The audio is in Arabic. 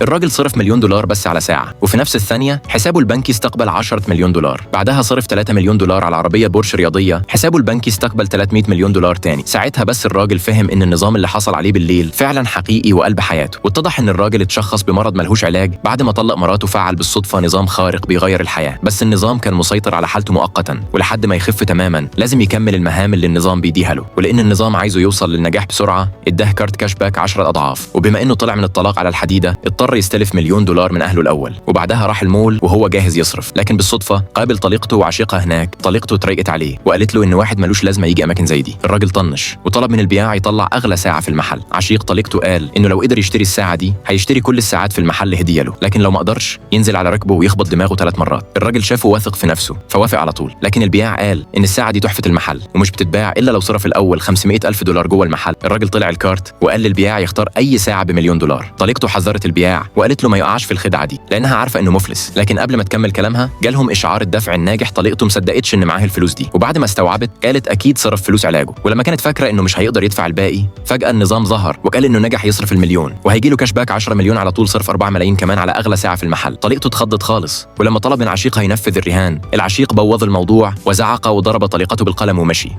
الراجل صرف $1,000,000 بس على ساعة، وفي نفس الثانية حسابه البنكي استقبل $10,000,000. بعدها صرف $3,000,000 على عربية بورش رياضية، حسابه البنكي استقبل $300,000,000 تاني. ساعتها بس الراجل فهم إن النظام اللي حصل عليه بالليل فعلا حقيقي وقلب حياته، واتضح إن الراجل اتشخص بمرض ملهوش علاج بعد ما طلق مراته. فعل بالصدفة نظام خارق بيغير الحياة، بس النظام كان مسيطر على حالته مؤقتا، ولحد ما يخف تماما لازم يكمل المهام اللي النظام بيديها له. ولأن النظام عايزه يوصل للنجاح بسرعة اداه كارت كاش باك 10 أضعاف. وبما إنه طلع من الطلاق على الحديدة اضطر يستلف $1,000,000 من أهله الأول، وبعدها راح المول وهو جاهز يصرف. لكن بالصدفة قابل طليقته وعشيقها هناك. طليقته اتريقت عليه وقالت له إن واحد ملوش لازمة يجي أماكن زي دي. الراجل طنش وطلب من البياع يطلع أغلى ساعة في المحل. عشيق طليقته قال إنه لو قدر يشتري الساعة دي هيشتري كل الساعات في المحل هدية له، لكن لو ما قدرش ينزل على ركبه ويخبط دماغه 3 مرات. الراجل شافه واثق في نفسه فوافق على طول، لكن البياع قال إن الساعة دي تحفة المحل ومش بتتباع إلا لو صرف الأول $500,000 جوه المحل. الراجل طلع الكارت وقال للبياع يختار أي ساعة ب1,000,000. طليقته حذرت البياع وقالت له ما يقعش في الخدعة دي لأنها عارفة إنه مفلس، لكن قبل ما تكمل كلامها جالهم إشعار الدفع الناجح. طليقته مصدقتش إن معاه الفلوس دي، وبعد ما استوعبت قالت أكيد صرف فلوس علاجه. ولما كانت فاكرة إنه مش هيقدر يدفع الباقي فجأة النظام ظهر وقال إنه نجح يصرف ال1,000,000 وهيجي له كاش باك 10 مليون على طول. صرف 4 ملايين كمان على أغلى ساعة في المحل. طليقته اتخضت خالص، ولما طلب من عشيقها ينفذ الرهان العشيق بوظ الموضوع وزعق وضرب طليقته بالقلم ومشي.